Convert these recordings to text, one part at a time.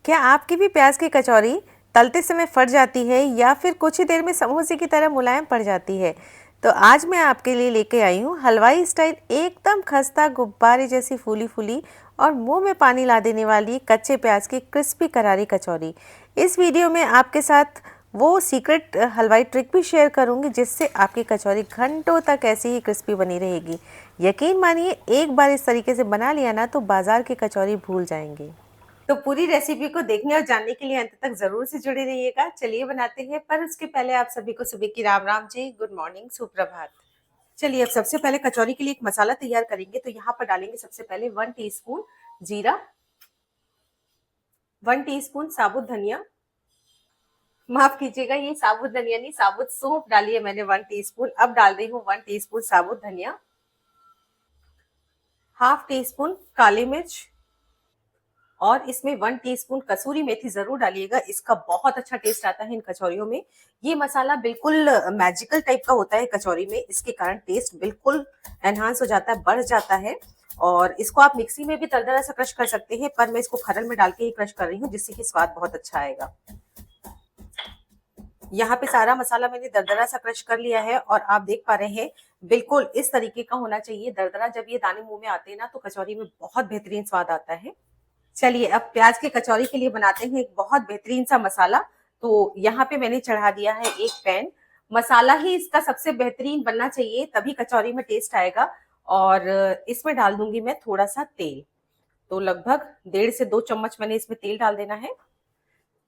क्या आपकी भी प्याज की कचौरी तलते समय फट जाती है या फिर कुछ ही देर में समोसे की तरह मुलायम पड़ जाती है? तो आज मैं आपके लिए लेके आई हूँ हलवाई स्टाइल एकदम खस्ता गुब्बारे जैसी फूली फूली और मुंह में पानी ला देने वाली कच्चे प्याज की क्रिस्पी करारी कचौरी। इस वीडियो में आपके साथ वो सीक्रेट हलवाई ट्रिक भी शेयर करूंगी जिससे आपकी कचौरी घंटों तक ऐसी ही क्रिस्पी बनी रहेगी। यकीन मानिए, एक बार इस तरीके से बना लिया ना तो बाजार की कचौरी भूल जाएंगे। तो पूरी रेसिपी को देखने और जानने के लिए अंत तक जरूर से जुड़े रहिएगा। चलिए बनाते हैं, पर उसके पहले आप सभी को सुबह की राम राम जी, गुड मॉर्निंग, सुप्रभात। चलिए अब सबसे पहले कचौरी के लिए एक मसाला तैयार करेंगे। तो यहाँ पर डालेंगे सबसे पहले 1 टीस्पून जीरा, 1 टीस्पून साबुत धनिया, माफ कीजिएगा ये साबुत धनिया नहीं साबुत सौंफ डाली है मैंने 1 टीस्पून। अब डाल रही हूँ 1 टीस्पून साबुत धनिया, हाफ टी स्पून काली मिर्च और इसमें 1 टीस्पून कसूरी मेथी जरूर डालिएगा। इसका बहुत अच्छा टेस्ट आता है इन कचौरियों में। ये मसाला बिल्कुल मैजिकल टाइप का होता है कचौरी में, इसके कारण टेस्ट बिल्कुल एनहांस हो जाता है, बढ़ जाता है। और इसको आप मिक्सी में भी दरदरा सा क्रश कर सकते हैं, पर मैं इसको खरल में डाल के ही क्रश कर रही हूँ जिससे कि स्वाद बहुत अच्छा आएगा। यहाँ पे सारा मसाला मैंने दरदरा सा क्रश कर लिया है और आप देख पा रहे हैं बिल्कुल इस तरीके का होना चाहिए दरदरा। जब ये दाने मुंह में आते हैं ना तो कचौरी में बहुत बेहतरीन स्वाद आता है। चलिए अब प्याज के कचौरी के लिए बनाते हैं एक बहुत बेहतरीन सा मसाला। तो यहाँ पे मैंने चढ़ा दिया है एक पैन। मसाला ही इसका सबसे बेहतरीन बनना चाहिए, तभी कचौरी में टेस्ट आएगा। और इसमें डाल दूंगी मैं थोड़ा सा तेल। तो लगभग 1.5 से 2 चम्मच मैंने इसमें तेल डाल देना है।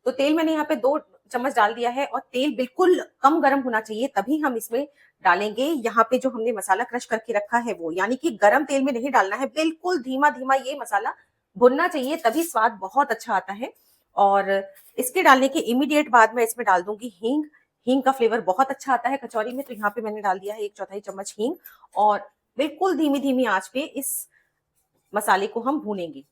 तो तेल मैंने यहाँ पे 2 चम्मच डाल दिया है और तेल बिल्कुल कम गर्म होना चाहिए, तभी हम इसमें डालेंगे यहाँ पे जो हमने मसाला क्रश करके रखा है वो। यानी कि गर्म तेल में नहीं डालना है, बिल्कुल धीमा धीमा ये मसाला भुनना चाहिए, तभी स्वाद बहुत अच्छा आता है। और इसके डालने के इमीडिएट बाद मैं इसमें डाल दूंगी हींग। हींग का फ्लेवर बहुत अच्छा आता है कचौरी में। तो यहाँ पे मैंने डाल दिया है 1/4 चम्मच हींग। और बिल्कुल धीमी धीमी आंच पे इस मसाले को हम भूनेंगे,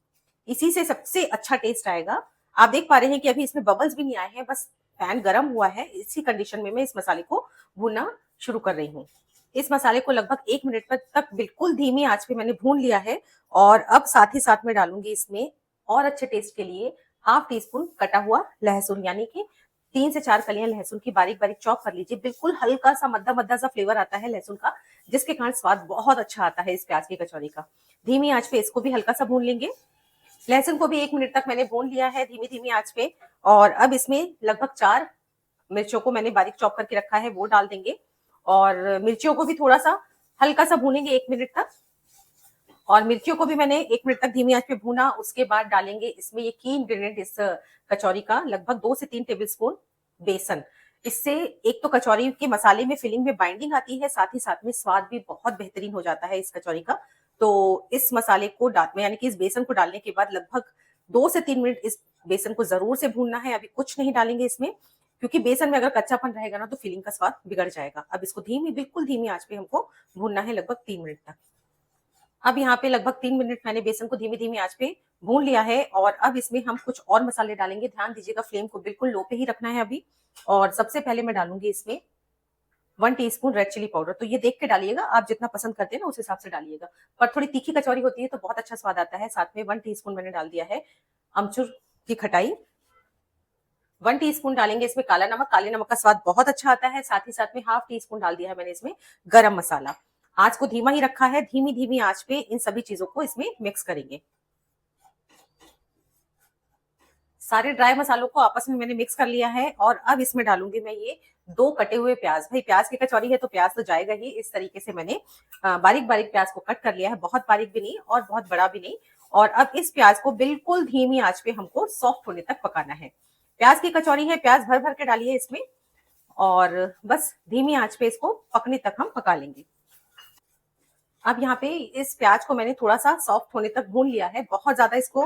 इसी से सबसे अच्छा टेस्ट आएगा। आप देख पा रहे हैं कि अभी इसमें बबल्स भी नहीं आए हैं, बस पैन गरम हुआ है। इसी कंडीशन में मैं इस मसाले को भूनना शुरू कर रही हूँ। इस मसाले को लगभग 1 मिनट तक बिल्कुल धीमी आंच पे मैंने भून लिया है। और अब साथ ही साथ में डालूंगी इसमें और अच्छे टेस्ट के लिए हाफ टी स्पून कटा हुआ लहसुन, यानी कि 3 से 4 कलियां लहसुन की बारीक बारीक चॉप कर लीजिए। बिल्कुल हल्का सा मद्दा मद्दा सा फ्लेवर आता है लहसुन का, जिसके कारण स्वाद बहुत अच्छा आता है इस प्याज की कचौरी का। धीमी आंच पे इसको भी हल्का सा भून लेंगे। लहसुन को भी 1 मिनट तक मैंने भून लिया है धीमी धीमी आंच पे। और अब इसमें लगभग 4 मिर्चों को मैंने बारीक चॉप करके रखा है वो डाल देंगे। और मिर्चियों को भी थोड़ा सा हल्का सा भूनेंगे 1 मिनट तक। और मिर्चियों को भी मैंने 1 मिनट तक धीमी आंच पे भूना। उसके बाद डालेंगे इसमें ये की इंग्रेडिएंट इस कचौरी का, लगभग 2 से 3 टेबल स्पून बेसन। इससे एक तो कचौरी के मसाले में फिलिंग में बाइंडिंग आती है, साथ ही साथ में स्वाद भी बहुत बेहतरीन हो जाता है इस कचौरी का। तो इस मसाले को डाल यानी कि इस बेसन को डालने के बाद लगभग 2 से 3 मिनट इस बेसन को जरूर से भूनना है। अभी कुछ नहीं डालेंगे इसमें, क्योंकि बेसन में अगर कच्चापन रहेगा ना तो फिलिंग का स्वाद बिगड़ जाएगा। अब इसको बिल्कुल धीमी आंच पे हमको भूनना है लगभग 3 मिनट तक। अब यहाँ पे लगभग 3 मिनट मैंने बेसन को धीमी धीमी आंच पे भून लिया है। और अब इसमें हम कुछ और मसाले डालेंगे। ध्यान दीजिएगा, फ्लेम को बिल्कुल लो पे ही रखना है अभी। और सबसे पहले मैं डालूंगी इसमें 1 टीस्पून रेड चिली पाउडर। तो ये देख के डालिएगा, आप जितना पसंद करते हैं ना उस हिसाब से डालिएगा। पर थोड़ी तीखी कचौरी होती है तो बहुत अच्छा स्वाद आता है। साथ में 1 टीस्पून मैंने डाल दिया है अमचूर की खटाई। 1 टीस्पून डालेंगे इसमें काला नमक। काले नमक का स्वाद बहुत अच्छा आता है। साथ ही साथ में हाफ टी स्पून डाल दिया है मैंने इसमें गरम मसाला। आंच को धीमा ही रखा है, धीमी धीमी आंच पे इन सभी चीजों को इसमें मिक्स करेंगे। सारे ड्राई मसालों को आपस में मैंने मिक्स कर लिया है। और अब इसमें डालूंगी मैं ये 2 कटे हुए प्याज। भाई प्याज की कचौरी है तो प्याज तो जाएगा ही। इस तरीके से मैंने बारीक बारीक प्याज को कट कर लिया है, बहुत बारीक भी नहीं और बहुत बड़ा भी नहीं। और अब इस प्याज को बिल्कुल धीमी आंच पे हमको सॉफ्ट होने तक पकाना है। प्याज की कचौरी है, प्याज भर भर के डालिए इसमें और बस धीमी आंच पे इसको पकने तक हम पका लेंगे। अब यहाँ पे इस प्याज को मैंने थोड़ा सा सॉफ्ट होने तक भून लिया है। बहुत ज्यादा इसको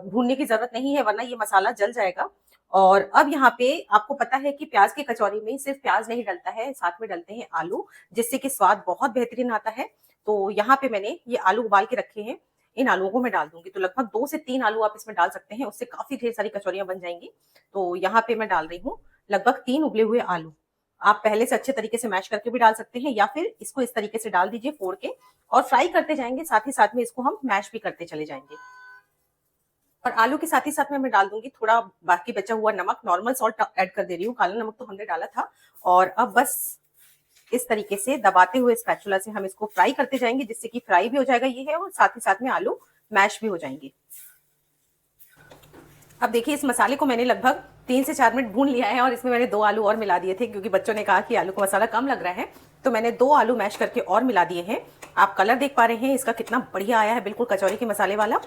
भूनने की जरूरत नहीं है, वरना ये मसाला जल जाएगा। और अब यहाँ पे आपको पता है कि प्याज की कचौरी में सिर्फ प्याज नहीं डलता है, साथ में डलते हैं आलू, जिससे कि स्वाद बहुत बेहतरीन आता है। तो यहाँ पे मैंने ये आलू उबाल के रखे हैं, इन आलूओं को मैं डाल दूंगी। तो लगभग 2 से 3 आलू आप इसमें डाल सकते हैं, उससे काफी ढेर सारी कचौरियां बन जाएंगी। तो यहाँ पे मैं डाल रही हूँ लगभग 3 उबले हुए आलू। आप पहले से अच्छे तरीके से मैश करके भी डाल सकते हैं, या फिर इसको इस तरीके से डाल दीजिए फोड़ के और फ्राई करते जाएंगे। साथ ही साथ में इसको हम मैश भी करते चले जाएंगे। और आलू के साथ ही साथ में मैं डाल दूंगी थोड़ा बाकी बचा हुआ नमक, नॉर्मल सॉल्ट ऐड कर दे रही हूँ, काला नमक तो हमने डाला था। और अब बस इस तरीके से दबाते हुए स्पैचुला से हम इसको फ्राई करते जाएंगे, जिससे कि फ्राई भी हो जाएगा ये है, और साथ ही साथ में आलू मैश भी हो जाएंगे। अब देखिए इस मसाले को मैंने लगभग 3 से 4 मिनट भून लिया है, और इसमें मैंने 2 आलू और मिला दिए थे, क्योंकि बच्चों ने कहा कि आलू का मसाला कम लग रहा है, तो मैंने 2 आलू मैश करके और मिला दिए हैं। आप कलर देख पा रहे हैं इसका कितना बढ़िया आया है, बिल्कुल कचौरी के मसाले वाला।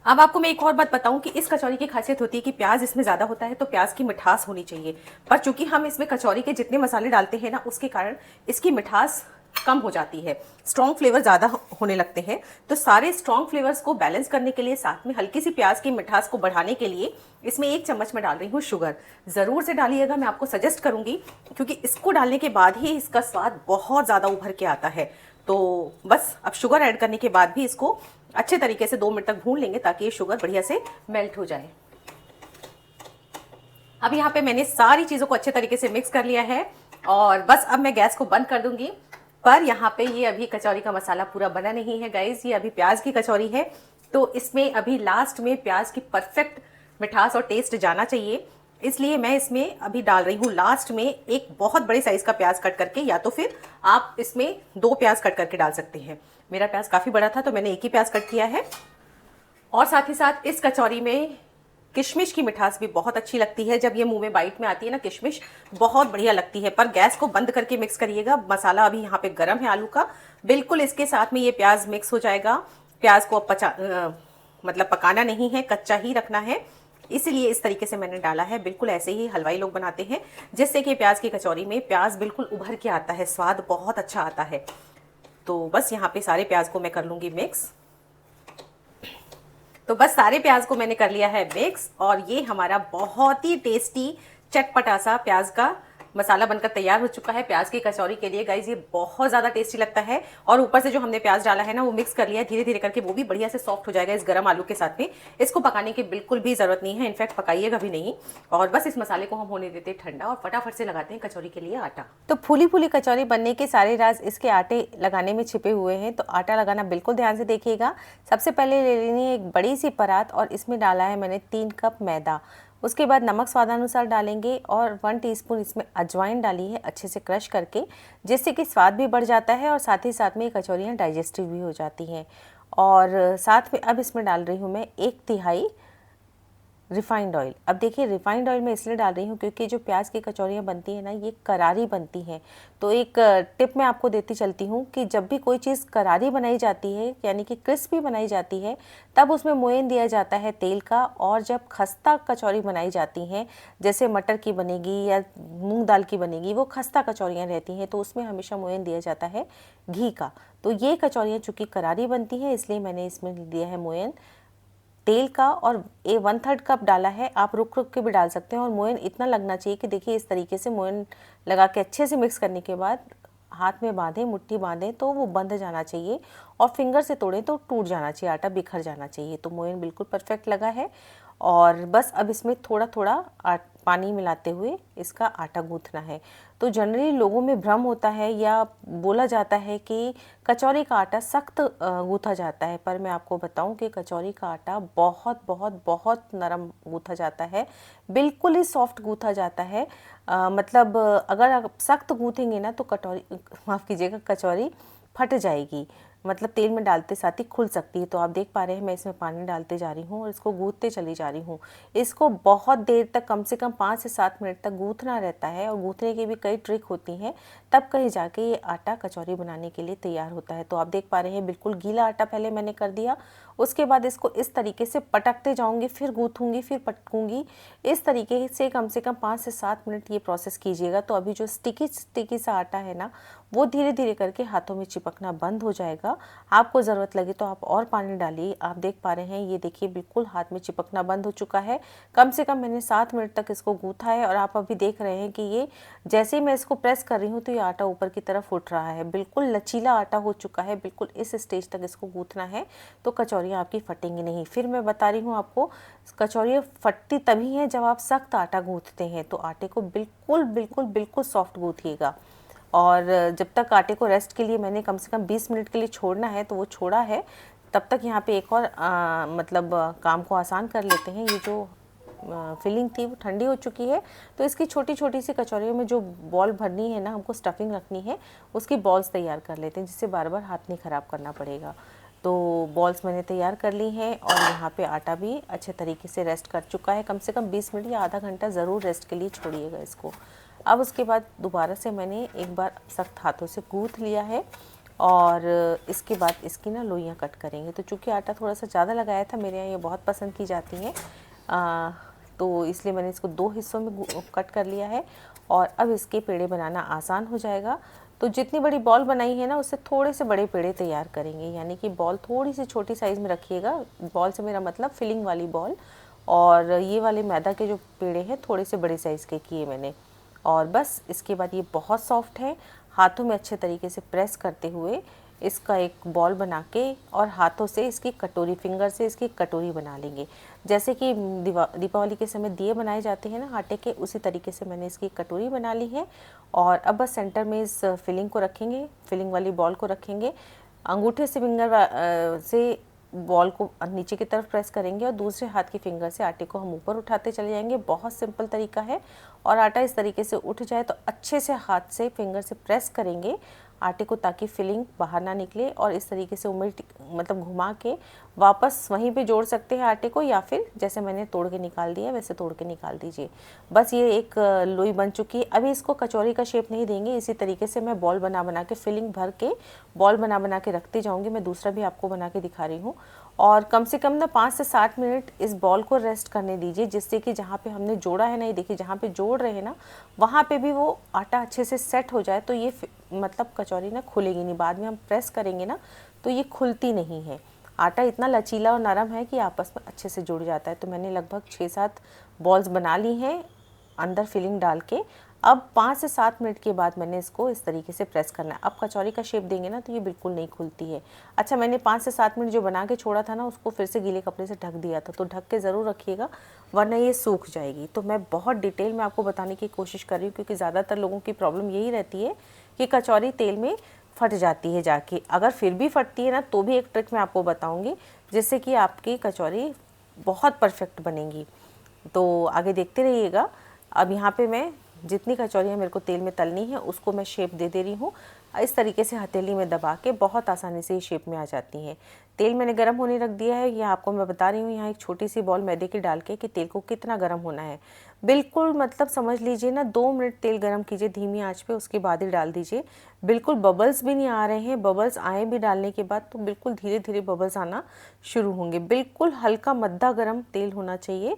अब आपको मैं एक और बात बताऊं कि इस कचौरी की खासियत होती है कि प्याज इसमें ज्यादा होता है, तो प्याज की मिठास होनी चाहिए, पर चूंकि हम इसमें कचौरी के जितने मसाले डालते हैं ना, उसके कारण इसकी मिठास कम हो जाती है, स्ट्रॉन्ग फ्लेवर ज़्यादा होने लगते हैं। तो सारे स्ट्रॉन्ग फ्लेवर्स को बैलेंस करने के लिए, साथ में हल्की सी प्याज की मिठास को बढ़ाने के लिए, इसमें 1 चम्मच मैं डाल रही हूँ शुगर। ज़रूर से डालिएगा, मैं आपको सजेस्ट करूँगी, क्योंकि इसको डालने के बाद ही इसका स्वाद बहुत ज़्यादा उभर के आता है। तो बस अब शुगर ऐड करने के बाद भी इसको अच्छे तरीके से 2 मिनट तक भून लेंगे, ताकि ये शुगर बढ़िया से मेल्ट हो जाए। अब यहाँ पे मैंने सारी चीज़ों को अच्छे तरीके से मिक्स कर लिया है, और बस अब मैं गैस को बंद कर दूंगी। पर यहाँ पे ये अभी कचौरी का मसाला पूरा बना नहीं है गाइज, ये अभी प्याज की कचौरी है, तो इसमें अभी लास्ट में प्याज की परफेक्ट मिठास और टेस्ट जाना चाहिए। इसलिए मैं इसमें अभी डाल रही हूँ लास्ट में एक बहुत बड़े साइज का प्याज कट करके, या तो फिर आप इसमें 2 प्याज कट करके डाल सकते हैं। मेरा प्याज काफ़ी बड़ा था, तो मैंने एक ही प्याज कट किया है। और साथ ही साथ इस कचौरी में किशमिश की मिठास भी बहुत अच्छी लगती है, जब ये मुंह में बाइट में आती है ना, किशमिश बहुत बढ़िया लगती है। पर गैस को बंद करके मिक्स करिएगा, मसाला अभी यहाँ पे गर्म है आलू का, बिल्कुल इसके साथ में ये प्याज मिक्स हो जाएगा। प्याज को अब मतलब पकाना नहीं है, कच्चा ही रखना है, इसीलिए इस तरीके से मैंने डाला है। बिल्कुल ऐसे ही हलवाई लोग बनाते हैं, जिससे कि प्याज की कचौरी में प्याज बिल्कुल उभर के आता है, स्वाद बहुत अच्छा आता है। तो बस यहाँ पे सारे प्याज को मैं कर लूँगी मिक्स। तो बस सारे प्याज को मैंने कर लिया है मिक्स, और ये हमारा बहुत ही टेस्टी चटपटा सा प्याज का मसाला बनकर तैयार हो चुका है प्याज की कचौरी के लिए। गाइज ये बहुत ज़्यादा टेस्टी लगता है, और ऊपर से जो हमने प्याज डाला है ना, वो मिक्स कर लिया है धीरे धीरे करके, वो भी बढ़िया से सॉफ्ट हो जाएगा इस गर्म आलू के साथ में। इसको पकाने की बिल्कुल भी ज़रूरत नहीं है, इनफैक्ट पकाइएगा भी नहीं। और बस इस मसाले को हम होने देते ठंडा, और फटाफट से लगाते हैं कचौरी के लिए आटा। तो फूली फूली कचौरी बनने के सारे राज इसके आटे लगाने में छिपे हुए हैं, तो आटा लगाना बिल्कुल ध्यान से देखिएगा। सबसे पहले ले लेनी है एक बड़ी सी परात, और इसमें डाला है मैंने 3 कप मैदा। उसके बाद नमक स्वादानुसार डालेंगे, और 1 टीस्पून इसमें अजवाइन डाली है अच्छे से क्रश करके, जिससे कि स्वाद भी बढ़ जाता है, और साथ ही साथ में ये कचौरियाँ डाइजेस्टिव भी हो जाती हैं। और साथ में अब इसमें डाल रही हूँ मैं 1/3 रिफाइंड ऑयल। अब देखिए रिफाइंड ऑयल मैं इसलिए डाल रही हूँ क्योंकि जो प्याज की कचौरियाँ बनती हैं ना, ये करारी बनती हैं। तो एक टिप मैं आपको देती चलती हूँ कि जब भी कोई चीज़ करारी बनाई जाती है, यानी कि क्रिस्पी बनाई जाती है, तब उसमें मोयन दिया जाता है तेल का। और जब खस्ता कचौरी बनाई जाती हैं, जैसे मटर की बनेगी या मूंग दाल की बनेगी, वो खस्ता कचौरियाँ रहती हैं, तो उसमें हमेशा मोयन दिया जाता है घी का। तो ये कचौरियाँ चूँकि करारी बनती हैं, इसलिए मैंने इसमें दिया है मोयन तेल का, और 1/3 कप डाला है। आप रुक रुक के भी डाल सकते हैं, और मोयन इतना लगना चाहिए कि देखिए इस तरीके से मोयन लगा के अच्छे से मिक्स करने के बाद हाथ में बांधें, मुट्ठी बांधें तो वो बंध जाना चाहिए, और फिंगर से तोड़ें तो टूट जाना चाहिए, आटा बिखर जाना चाहिए। तो मोयन बिल्कुल परफेक्ट लगा है, और बस अब इसमें थोड़ा थोड़ा पानी मिलाते हुए इसका आटा गूंथना है। तो जनरली लोगों में भ्रम होता है, या बोला जाता है कि कचौरी का आटा सख्त गूंथा जाता है, पर मैं आपको बताऊं कि कचौरी का आटा बहुत बहुत बहुत नरम गूंथा जाता है, बिल्कुल ही सॉफ्ट गूंथा जाता है। मतलब अगर आप सख्त गूंथेंगे ना, तो माफ़ कीजिएगा, कचौरी फट जाएगी, मतलब तेल में डालते साथ ही खुल सकती है। तो आप देख पा रहे हैं मैं इसमें पानी डालते जा रही हूँ, और इसको गूंथते चली जा रही हूँ। इसको बहुत देर तक, कम से कम 5 से 7 मिनट तक गूंथना रहता है, और गूंथने की भी कई ट्रिक होती हैं, तब कहीं जाके ये आटा कचौरी बनाने के लिए तैयार होता है। तो आप देख पा रहे हैं बिल्कुल गीला आटा पहले मैंने कर दिया, उसके बाद इसको इस तरीके से पटकते जाऊँगी, फिर गूंथूँगी, फिर पटकूँगी। इस तरीके से कम 5 से 7 मिनट ये प्रोसेस कीजिएगा। तो अभी जो स्टिकी सा आटा है ना, वो धीरे धीरे करके हाथों में चिपकना बंद हो जाएगा। आपको ज़रूरत लगे तो आप और पानी डालिए। आप देख पा रहे हैं, ये देखिए बिल्कुल हाथ में चिपकना बंद हो चुका है। कम से कम मैंने 7 मिनट तक इसको गूंथा है, और आप अभी देख रहे हैं कि ये जैसे ही मैं इसको प्रेस कर रही हूँ, तो ये आटा ऊपर की तरफ उठ रहा है, बिल्कुल लचीला आटा हो चुका है। बिल्कुल इस स्टेज तक इसको गूंथना है, तो कचौरियाँ आपकी फटेंगी नहीं। फिर मैं बता रही हूँ आपको, कचौरियाँ फटती तभी हैं जब आप सख्त आटा गूंथते हैं। तो आटे को बिल्कुल बिल्कुल बिल्कुल सॉफ्ट गूंथिएगा, और जब तक आटे को रेस्ट के लिए मैंने कम से कम 20 मिनट के लिए छोड़ना है, तो वो छोड़ा है। तब तक यहाँ पे एक और काम को आसान कर लेते हैं। ये जो फिलिंग थी वो ठंडी हो चुकी है, तो इसकी छोटी छोटी सी कचौरियों में जो बॉल भरनी है ना, हमको स्टफिंग रखनी है, उसकी बॉल्स तैयार कर लेते हैं, जिससे बार बार हाथ नहीं ख़राब करना पड़ेगा। तो बॉल्स मैंने तैयार कर ली हैं और यहाँ पे आटा भी अच्छे तरीके से रेस्ट कर चुका है। कम से कम 20 मिनट या आधा घंटा ज़रूर रेस्ट के लिए छोड़िएगा इसको। अब उसके बाद दोबारा से मैंने एक बार सख्त हाथों से गूँथ लिया है और इसके बाद इसकी ना लोइयाँ कट करेंगे। तो चूँकि आटा थोड़ा सा ज़्यादा लगाया था, मेरे यहाँ ये बहुत पसंद की जाती हैं, तो इसलिए मैंने इसको 2 हिस्सों में कट कर लिया है और अब इसके पेड़े बनाना आसान हो जाएगा। तो जितनी बड़ी बॉल बनाई है ना, उससे थोड़े से बड़े पेड़े तैयार करेंगे, यानी कि बॉल थोड़ी सी छोटी साइज़ में रखिएगा। बॉल से मेरा मतलब फिलिंग वाली बॉल, और ये वाले मैदा के जो पेड़े हैं थोड़े से बड़े साइज़ के किए मैंने। और बस इसके बाद ये बहुत सॉफ्ट है, हाथों में अच्छे तरीके से प्रेस करते हुए इसका एक बॉल बना के और हाथों से इसकी कटोरी, फिंगर से इसकी कटोरी बना लेंगे। जैसे कि दीपावली के समय दिए बनाए जाते हैं ना आटे के, उसी तरीके से मैंने इसकी कटोरी बना ली है। और अब बस सेंटर में इस फिलिंग को रखेंगे, फिलिंग वाली बॉल को रखेंगे, अंगूठे से फिंगर से बॉल को नीचे की तरफ प्रेस करेंगे और दूसरे हाथ की फिंगर से आटे को हम ऊपर उठाते चले जाएंगे। बहुत सिंपल तरीका है। और आटा इस तरीके से उठ जाए तो अच्छे से हाथ से फिंगर से प्रेस करेंगे आटे को, ताकि फिलिंग बाहर ना निकले। और इस तरीके से घुमा के वापस वहीं पे जोड़ सकते हैं आटे को, या फिर जैसे मैंने तोड़ के निकाल दिया वैसे तोड़ के निकाल दीजिए। बस ये एक लोई बन चुकी है। अभी इसको कचौरी का शेप नहीं देंगे, इसी तरीके से मैं बॉल बना के फिलिंग भर के बॉल बना के रखती जाऊँगी। मैं दूसरा भी आपको बना के दिखा रही हूँ। और कम से कम ना 5 से 7 मिनट इस बॉल को रेस्ट करने दीजिए, जिससे कि जहाँ पे हमने जोड़ा है ना, ये देखिए जहाँ पे जोड़ रहे हैं ना, वहाँ पे भी वो आटा अच्छे से सेट हो जाए। तो ये कचौरी ना खुलेगी नहीं, बाद में हम प्रेस करेंगे ना तो ये खुलती नहीं है। आटा इतना लचीला और नरम है कि आपस में अच्छे से जुड़ जाता है। तो मैंने लगभग 6-7 बॉल्स बना ली हैं अंदर फिलिंग डाल के। अब 5 से 7 मिनट के बाद मैंने इसको इस तरीके से प्रेस करना है। अब कचौरी का शेप देंगे ना तो ये बिल्कुल नहीं खुलती है। अच्छा, मैंने 5 से 7 मिनट जो बना के छोड़ा था ना, उसको फिर से गीले कपड़े से ढक दिया था, तो ढक के ज़रूर रखिएगा वरना ये सूख जाएगी। तो मैं बहुत डिटेल में आपको बताने की कोशिश कर रही हूँ, क्योंकि ज़्यादातर लोगों की प्रॉब्लम यही रहती है कि कचौरी तेल में फट जाती है जाके। अगर फिर भी फटती है ना, तो भी एक ट्रिक मैं आपको बताऊँगी, जिससे कि आपकी कचौरी बहुत परफेक्ट बनेगी। तो आगे देखते रहिएगा। अब यहाँ पे मैं जितनी कचौरियाँ मेरे को तेल में तलनी है उसको मैं शेप दे रही हूँ। इस तरीके से हथेली में दबा के बहुत आसानी से ये शेप में आ जाती हैं। तेल मैंने गर्म होने रख दिया है, यह आपको मैं बता रही हूँ। यहाँ एक छोटी सी बॉल मैदे की डाल के कि तेल को कितना गर्म होना है। बिल्कुल समझ लीजिए ना, 2 मिनट तेल गर्म कीजिए धीमी आंच पे, उसके बाद ही डाल दीजिए। बिल्कुल बबल्स भी नहीं आ रहे हैं, बबल्स आए भी डालने के बाद तो बिल्कुल धीरे धीरे बबल्स आना शुरू होंगे। बिल्कुल हल्का मद्दा गर्म तेल होना चाहिए।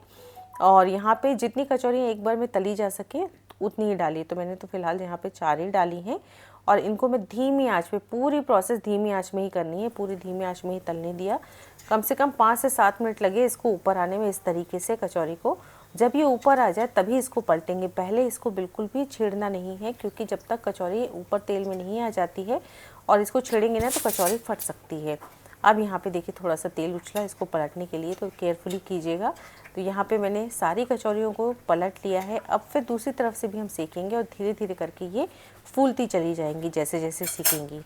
और यहाँ पे जितनी कचौरियाँ एक बार में तली जा सके उतनी ही डालिए। तो मैंने तो फिलहाल यहाँ पे 4 ही डाली हैं और इनको मैं धीमी आंच पे, पूरी प्रोसेस धीमी आंच में ही करनी है, पूरी धीमी आंच में ही तलने दिया। कम से कम 5 से 7 मिनट लगे इसको ऊपर आने में। इस तरीके से कचौरी को जब ये ऊपर आ जाए तभी इसको पलटेंगे, पहले इसको बिल्कुल भी छेड़ना नहीं है, क्योंकि जब तक कचौरी ऊपर तेल में नहीं आ जाती है और इसको छेड़ेंगे ना तो कचौरी फट सकती है। अब यहाँ पे देखिए थोड़ा सा तेल उछला इसको पलटने के लिए, तो केयरफुली कीजिएगा। तो यहाँ पे मैंने सारी कचौरियों को पलट लिया है। अब फिर दूसरी तरफ से भी हम सेकेंगे और धीरे धीरे करके ये फूलती चली जाएंगी जैसे जैसे सीखेंगी।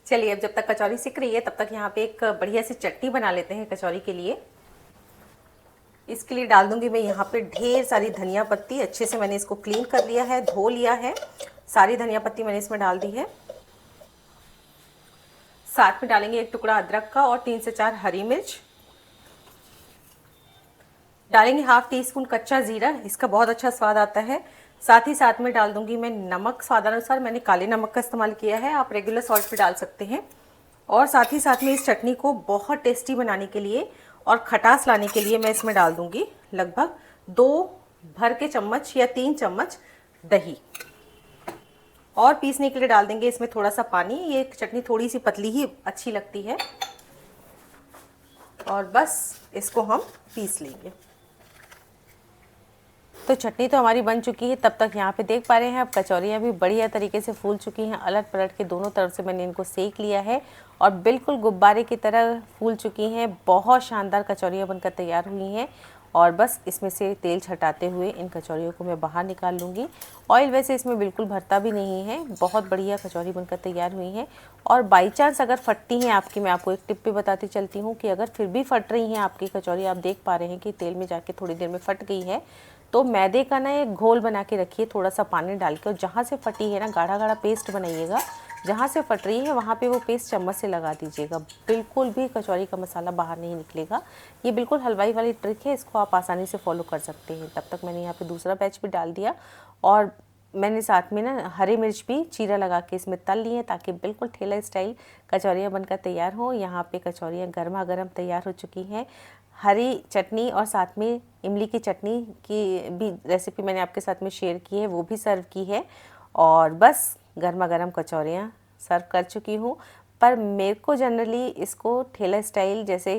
चलिए, अब जब तक कचौरी सिक रही है तब तक यहाँ पे एक बढ़िया सी चटनी बना लेते हैं कचौरी के लिए। इसके लिए डाल दूंगी मैं यहाँ पे ढेर सारी धनिया पत्ती। अच्छे से मैंने इसको क्लीन कर लिया है, धो लिया है। सारी धनिया पत्ती मैंने इसमें डाल दी है। साथ में डालेंगे 1 टुकड़ा अदरक का और 3 से 4 हरी मिर्च। डालेंगे ½ टीस्पून कच्चा जीरा, इसका बहुत अच्छा स्वाद आता है। साथ ही साथ में डाल दूंगी मैं नमक स्वादानुसार। मैंने काले नमक का इस्तेमाल किया है, आप रेगुलर सॉल्ट भी डाल सकते हैं। और साथ ही साथ में इस चटनी को बहुत टेस्टी बनाने के लिए और खटास लाने के लिए मैं इसमें डाल दूंगी लगभग 2 भर के चम्मच या 3 चम्मच दही। और पीसने के लिए डाल देंगे इसमें थोड़ा सा पानी। ये चटनी थोड़ी सी पतली ही अच्छी लगती है। और बस इसको हम पीस लेंगे। तो चटनी तो हमारी बन चुकी है। तब तक यहाँ पे देख पा रहे हैं अब कचौरियाँ भी बढ़िया तरीके से फूल चुकी हैं। अलट पलट के दोनों तरफ से मैंने इनको सेक लिया है और बिल्कुल गुब्बारे की तरह फूल चुकी हैं। बहुत शानदार कचौरियाँ बनकर तैयार हुई हैं और बस इसमें से तेल छटाते हुए इन कचौरियों को मैं बाहर निकाल लूँगी। ऑयल वैसे इसमें बिल्कुल भरता भी नहीं है, बहुत बढ़िया कचौरी बनकर तैयार हुई है। और बाई चांस अगर फटती हैं आपकी, मैं आपको एक टिप भी बताती चलती हूँ कि अगर फिर भी फट रही हैं आपकी कचौरी, आप देख पा रहे हैं कि तेल में जाके थोड़ी देर में फट गई है, तो मैदे का ना एक घोल बना के रखिए थोड़ा सा पानी डाल के, और जहाँ से फटी है ना गाढ़ा गाढ़ा पेस्ट बनाइएगा। जहाँ से फट रही है वहाँ पे वो पेस्ट चम्मच से लगा दीजिएगा, बिल्कुल भी कचौरी का मसाला बाहर नहीं निकलेगा। ये बिल्कुल हलवाई वाली ट्रिक है, इसको आप आसानी से फॉलो कर सकते हैं। तब तक मैंने यहाँ पे दूसरा बैच भी डाल दिया, और मैंने साथ में ना हरी मिर्च भी चीरा लगा के इसमें तल ली है, ताकि बिल्कुल ठेला स्टाइल कचौरियाँ बनकर तैयार हों। यहाँ पे कचौरियाँ गर्मा गर्म तैयार हो चुकी हैं। हरी चटनी और साथ में इमली की चटनी की भी रेसिपी मैंने आपके साथ में शेयर की है, वो भी सर्व की है। और बस गर्मा गर्म कचौरियाँ सर्व कर चुकी हूँ। पर मेरे को जनरली इसको ठेला स्टाइल, जैसे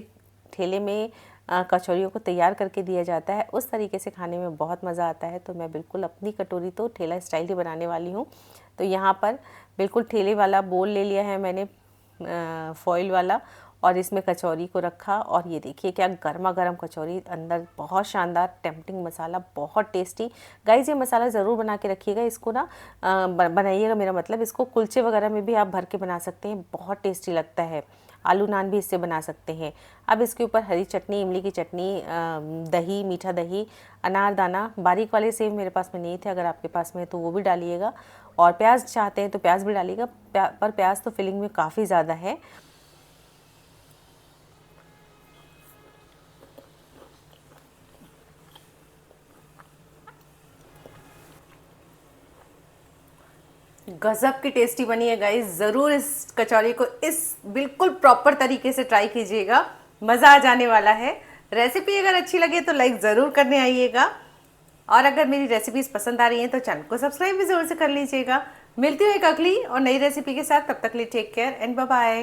ठेले में कचौरियों को तैयार करके दिया जाता है, उस तरीके से खाने में बहुत मज़ा आता है। तो मैं बिल्कुल अपनी कटोरी तो ठेला स्टाइल ही बनाने वाली हूँ। तो यहाँ पर बिल्कुल ठेले वाला बोल ले लिया है मैंने, फॉइल वाला, और इसमें कचौरी को रखा। और ये देखिए क्या गर्मा गर्म कचौरी, अंदर बहुत शानदार टेम्पटिंग मसाला, बहुत टेस्टी। गाइस ये मसाला ज़रूर बना के रखिएगा, इसको ना बनाइएगा, मेरा मतलब इसको कुलचे वगैरह में भी आप भर के बना सकते हैं, बहुत टेस्टी लगता है। आलू नान भी इससे बना सकते हैं। अब इसके ऊपर हरी चटनी, इमली की चटनी, दही, मीठा दही, अनारदाना, बारीक वाले सेब मेरे पास में नहीं थे, अगर आपके पास में है तो वो भी डालिएगा। और प्याज चाहते हैं तो प्याज भी डालिएगा, पर प्याज तो फिलिंग में काफ़ी ज़्यादा है। गजब की टेस्टी बनी है गाइस, ज़रूर इस कचौरी को इस बिल्कुल प्रॉपर तरीके से ट्राई कीजिएगा, मज़ा आ जाने वाला है। रेसिपी अगर अच्छी लगे तो लाइक ज़रूर करने आइएगा, और अगर मेरी रेसिपीज़ पसंद आ रही हैं तो चैनल को सब्सक्राइब भी ज़रूर से कर लीजिएगा। मिलती हूँ एक अगली और नई रेसिपी के साथ, तब तक के लिए take care and bye bye.